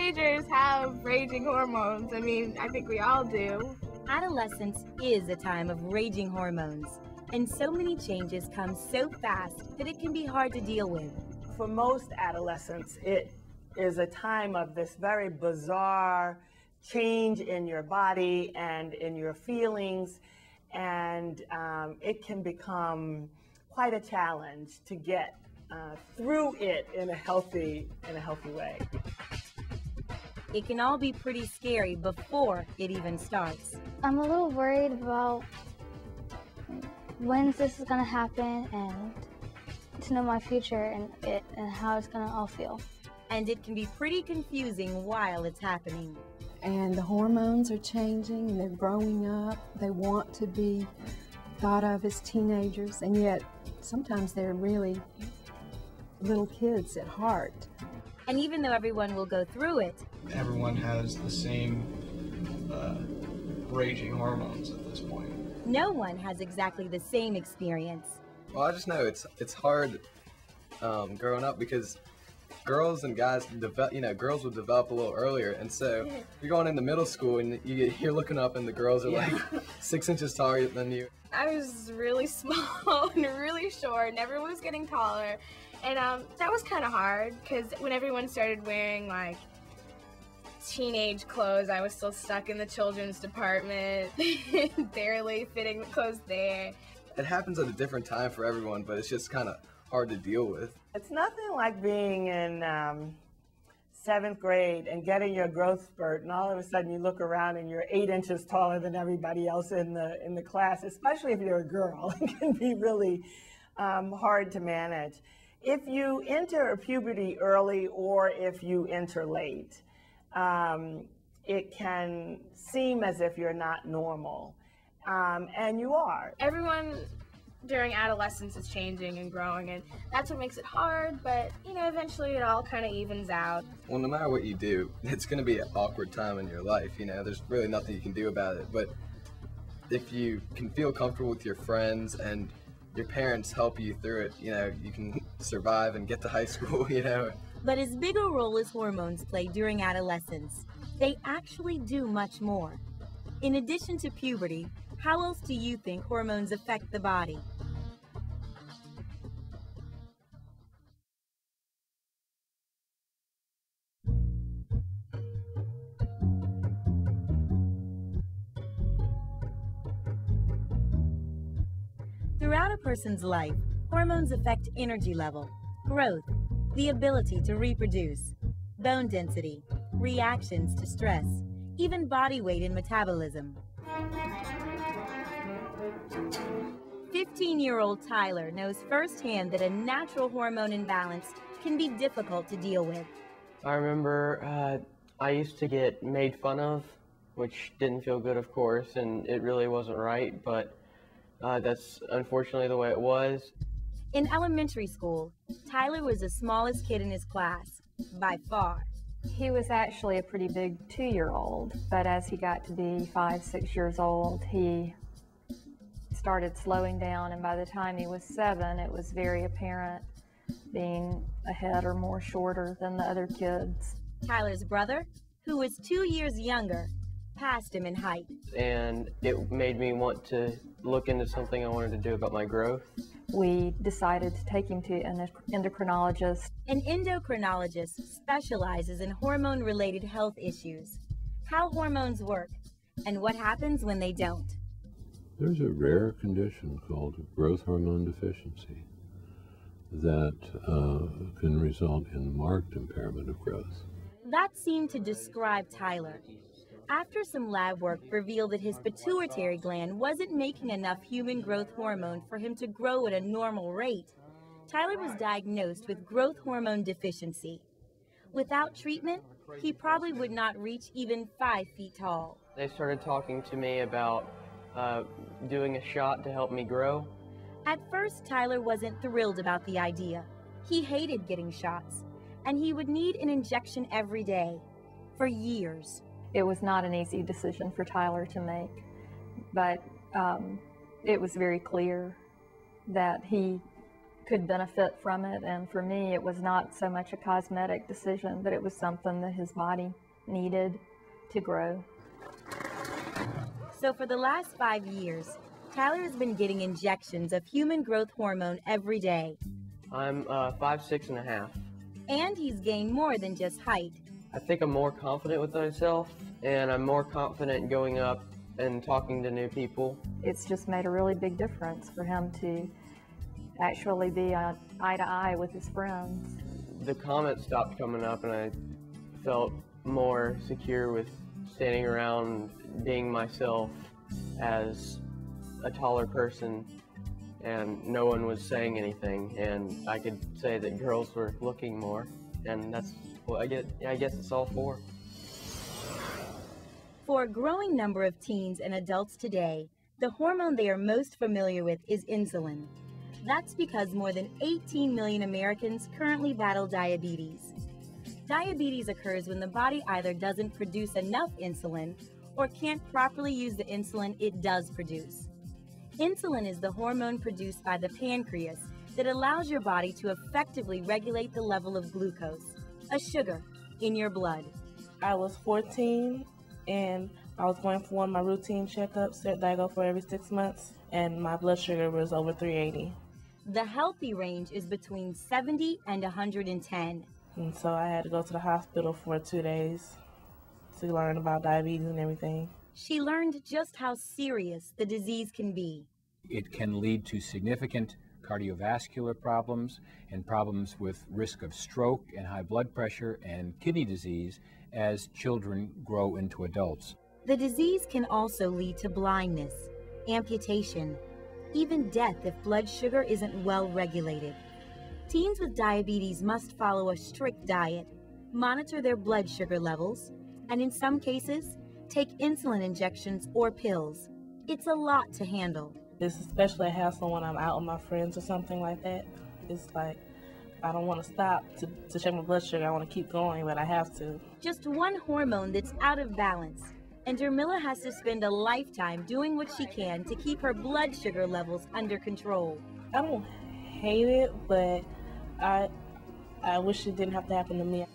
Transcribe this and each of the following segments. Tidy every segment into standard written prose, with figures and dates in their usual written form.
teenagers have raging hormones. I mean, I think we all do. Adolescence is a time of raging hormones, and so many changes come so fast that it can be hard to deal with. For most adolescents, it is a time of this very bizarre change in your body and in your feelings, and it can become quite a challenge to get through it in a healthy way. It can all be pretty scary before it even starts. I'm a little worried about when this is going to happen and to know my future and how it's going to all feel. And it can be pretty confusing while it's happening. And the hormones are changing and they're growing up. They want to be thought of as teenagers, and yet sometimes they're really little kids at heart. And even though everyone will go through it, everyone has the same raging hormones at this point. No one has exactly the same experience. Well, I just know it's hard growing up because girls and guys girls will develop a little earlier, and so you're going into middle school and you're looking up and the girls are like 6 inches taller than you. I was really small and really short, and everyone was getting taller, and that was kind of hard because when everyone started wearing like teenage clothes, I was still stuck in the children's department, barely fitting the clothes there. It happens at a different time for everyone, but it's just kind of hard to deal with. It's nothing like being in 7th grade and getting your growth spurt, and all of a sudden you look around and you're 8 inches taller than everybody else in the class, especially if you're a girl. It can be really hard to manage. If you enter puberty early or if you enter late, it can seem as if you're not normal, and you are. Everyone during adolescence is changing and growing, and that's what makes it hard, but eventually it all kind of evens out. Well, no matter what you do, it's going to be an awkward time in your life. There's really nothing you can do about it, but if you can feel comfortable with your friends and your parents help you through it, you can survive and get to high school. But as big a role as hormones play during adolescence, they actually do much more. In addition to puberty, how else do you think hormones affect the body? Throughout a person's life, hormones affect energy level, growth, the ability to reproduce, bone density, reactions to stress, even body weight and metabolism. 15-year-old Tyler knows firsthand that a natural hormone imbalance can be difficult to deal with. I remember I used to get made fun of, which didn't feel good, of course, and it really wasn't right, but that's unfortunately the way it was. In elementary school, Tyler was the smallest kid in his class, by far. He was actually a pretty big 2-year-old, but as he got to be 5, 6 years old, he started slowing down, and by the time he was 7, it was very apparent, being a head or more shorter than the other kids. Tyler's brother, who was 2 years younger, passed him in height. And it made me want to look into something I wanted to do about my growth. We decided to take him to an endocrinologist. An endocrinologist specializes in hormone-related health issues, how hormones work, and what happens when they don't. There's a rare condition called growth hormone deficiency that can result in marked impairment of growth. That seemed to describe Tyler. After some lab work revealed that his pituitary gland wasn't making enough human growth hormone for him to grow at a normal rate, Tyler was diagnosed with growth hormone deficiency. Without treatment, he probably would not reach even 5 feet tall. They started talking to me about doing a shot to help me grow. At first, Tyler wasn't thrilled about the idea. He hated getting shots, and he would need an injection every day, for years. It was not an easy decision for Tyler to make, but it was very clear that he could benefit from it. And for me, it was not so much a cosmetic decision, but it was something that his body needed to grow. So for the last 5 years, Tyler has been getting injections of human growth hormone every day. I'm 5'6½". And he's gained more than just height. I think I'm more confident with myself, and I'm more confident going up and talking to new people. It's just made a really big difference for him to actually be on eye to eye with his friends. The comments stopped coming up, and I felt more secure with standing around being myself as a taller person, and no one was saying anything, and I could say that girls were looking more, and that's what I guess it's all for. For a growing number of teens and adults today, the hormone they are most familiar with is insulin. That's because more than 18 million Americans currently battle diabetes. Diabetes occurs when the body either doesn't produce enough insulin or can't properly use the insulin it does produce. Insulin is the hormone produced by the pancreas that allows your body to effectively regulate the level of glucose, a sugar, in your blood. I was 14 and I was going for one of my routine checkups that I go for every 6 months, and my blood sugar was over 380. The healthy range is between 70 and 110. And so I had to go to the hospital for 2 days to learn about diabetes and everything. She learned just how serious the disease can be. It can lead to significant cardiovascular problems and problems with risk of stroke and high blood pressure and kidney disease as children grow into adults. The disease can also lead to blindness, amputation, even death if blood sugar isn't well regulated. Teens with diabetes must follow a strict diet, monitor their blood sugar levels, and in some cases, take insulin injections or pills. It's a lot to handle. It's especially a hassle when I'm out with my friends or something like that. It's like, I don't want to stop to check my blood sugar. I want to keep going, but I have to. Just one hormone that's out of balance, and Dermilla has to spend a lifetime doing what she can to keep her blood sugar levels under control. I don't hate it, but I wish it didn't have to happen to me.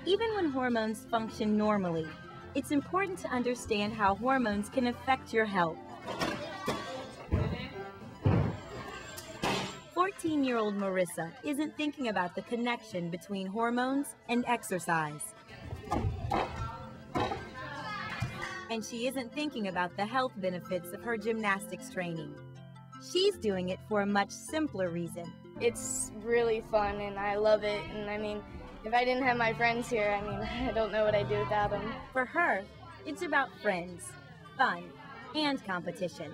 Even when hormones function normally, it's important to understand how hormones can affect your health. 14-year-old Marissa isn't thinking about the connection between hormones and exercise. And she isn't thinking about the health benefits of her gymnastics training. She's doing it for a much simpler reason. It's really fun and I love it, and I mean, if I didn't have my friends here, I mean, I don't know what I'd do without them. For her, it's about friends, fun, and competition.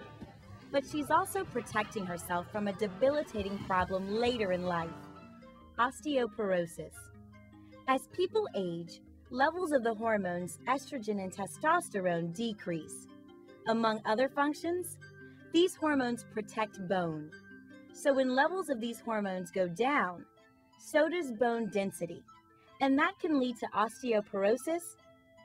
But she's also protecting herself from a debilitating problem later in life, osteoporosis. As people age, levels of the hormones estrogen and testosterone decrease. Among other functions, these hormones protect bone. So when levels of these hormones go down, so does bone density. And that can lead to osteoporosis,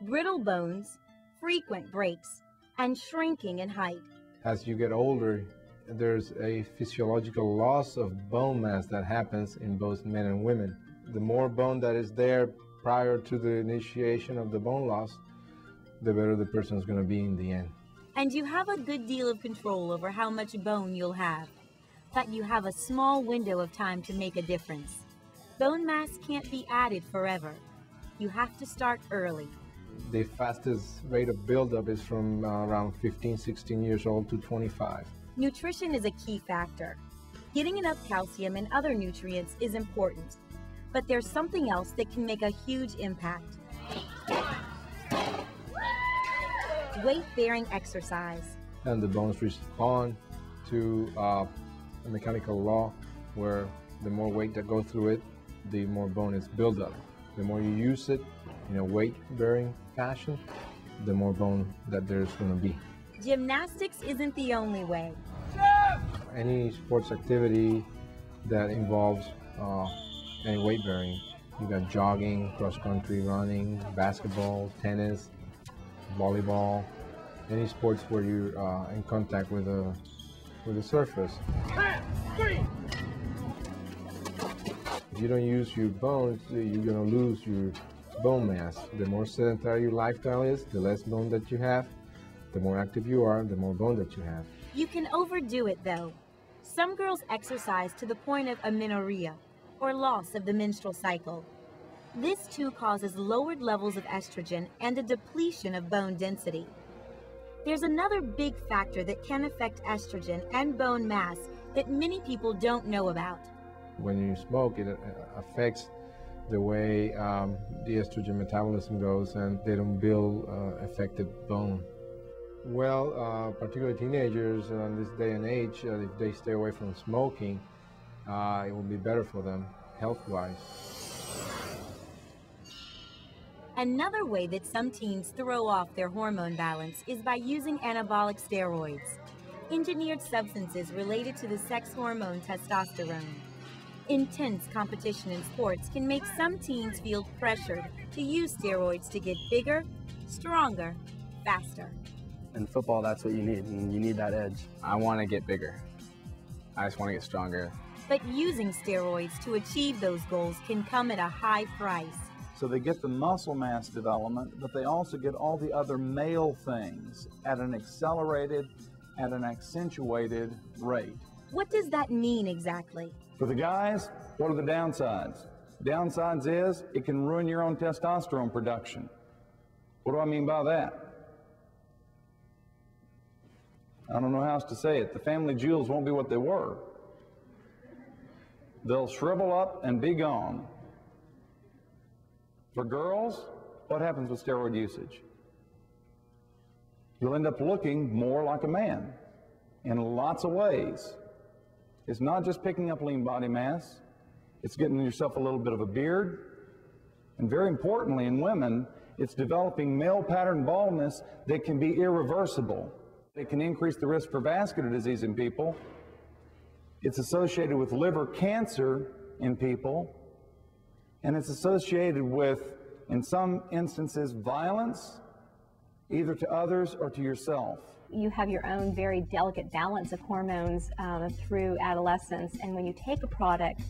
brittle bones, frequent breaks, and shrinking in height. As you get older, there's a physiological loss of bone mass that happens in both men and women. The more bone that is there prior to the initiation of the bone loss, the better the person is going to be in the end. And you have a good deal of control over how much bone you'll have, but you have a small window of time to make a difference. Bone mass can't be added forever. You have to start early. The fastest rate of buildup is from around 15, 16 years old to 25. Nutrition is a key factor. Getting enough calcium and other nutrients is important, but there's something else that can make a huge impact. Weight-bearing exercise. And the bones respond to a mechanical law where the more weight that goes through it, the more bone is built up. The more you use it in a weight-bearing fashion, the more bone that there's going to be. Gymnastics isn't the only way. Any sports activity that involves any weight bearing, you got jogging, cross-country running, basketball, tennis, volleyball, any sports where you're in contact with with the surface. If you don't use your bones, you're going to lose your bone mass. The more sedentary your lifestyle is, the less bone that you have. The more active you are, the more bone that you have. You can overdo it, though. Some girls exercise to the point of amenorrhea, or loss of the menstrual cycle. This too causes lowered levels of estrogen and a depletion of bone density. There's another big factor that can affect estrogen and bone mass that many people don't know about. When you smoke, it affects the way the estrogen metabolism goes, and they don't build effective bone. Well, particularly teenagers in this day and age, if they stay away from smoking, it will be better for them health-wise. Another way that some teens throw off their hormone balance is by using anabolic steroids, engineered substances related to the sex hormone testosterone. Intense competition in sports can make some teens feel pressured to use steroids to get bigger, stronger, faster. In football, that's what you need, and you need that edge. I want to get bigger. I just want to get stronger. But using steroids to achieve those goals can come at a high price. So they get the muscle mass development, but they also get all the other male things at an accelerated, at an accentuated rate. What does that mean exactly? For the guys, what are the downsides? Downsides is it can ruin your own testosterone production. What do I mean by that? I don't know how else to say it. The family jewels won't be what they were. They'll shrivel up and be gone. For girls, what happens with steroid usage? You'll end up looking more like a man in lots of ways. It's not just picking up lean body mass. It's getting yourself a little bit of a beard. And very importantly, in women, it's developing male pattern baldness that can be irreversible. It can increase the risk for vascular disease in people. It's associated with liver cancer in people. And it's associated with, in some instances, violence, either to others or to yourself. You have your own very delicate balance of hormones through adolescence, and when you take a product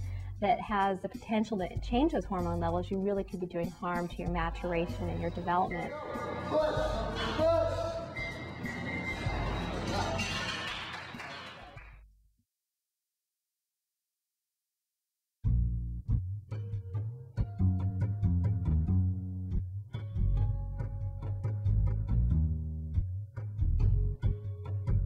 that has the potential to change those hormone levels, you really could be doing harm to your maturation and your development.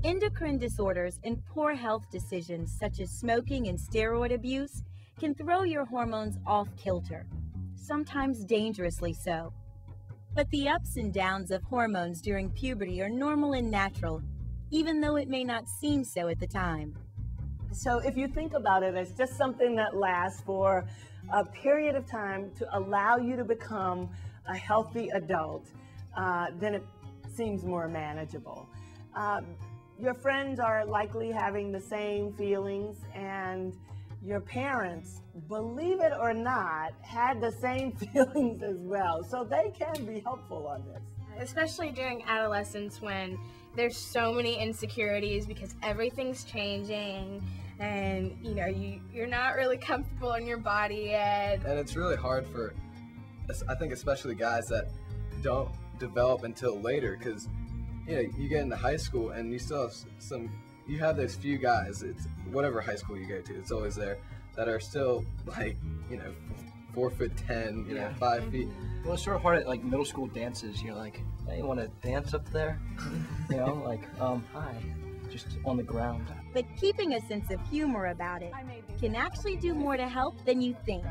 Endocrine disorders and poor health decisions such as smoking and steroid abuse can throw your hormones off kilter, sometimes dangerously so. But the ups and downs of hormones during puberty are normal and natural, even though it may not seem so at the time. So if you think about it as just something that lasts for a period of time to allow you to become a healthy adult, then it seems more manageable. Your friends are likely having the same feelings, and your parents, believe it or not, had the same feelings as well. So they can be helpful on this. Especially during adolescence when there's so many insecurities because everything's changing and you're not really comfortable in your body yet. And it's really hard for, I think especially guys that don't develop until later, because you get into high school and you still have you have those few guys, it's whatever high school you go to, it's always there, that are still like, 4'10", 5 feet. Well, it's sort of hard at like middle school dances. You're like, hey, you want to dance up there? Hi, just on the ground. But keeping a sense of humor about it can actually do more to help than you think.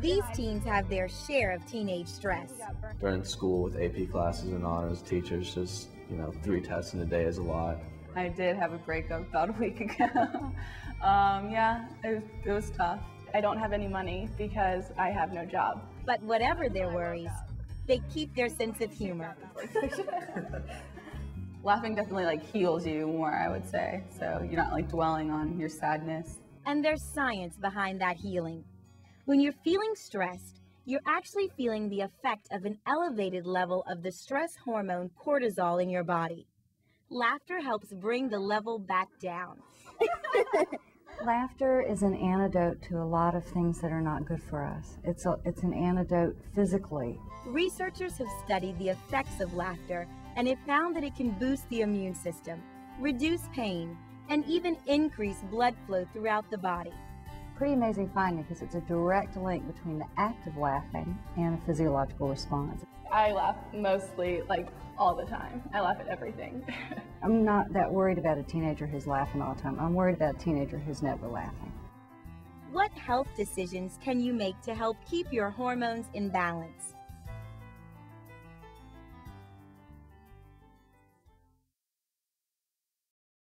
These teens have their share of teenage stress. During school with AP classes and honors, teachers just, 3 tests in a day is a lot. I did have a breakup about a week ago. It was tough. I don't have any money because I have no job. But whatever their worries, they keep their sense of humor. Laughing definitely heals you more, I would say. So you're not dwelling on your sadness. And there's science behind that healing. When you're feeling stressed, you're actually feeling the effect of an elevated level of the stress hormone cortisol in your body. Laughter helps bring the level back down. Laughter is an antidote to a lot of things that are not good for us. It's an antidote physically. Researchers have studied the effects of laughter and have found that it can boost the immune system, reduce pain, and even increase blood flow throughout the body. Pretty amazing finding because it's a direct link between the act of laughing and a physiological response. I laugh mostly, like, all the time. I laugh at everything. I'm not that worried about a teenager who's laughing all the time. I'm worried about a teenager who's never laughing. What health decisions can you make to help keep your hormones in balance?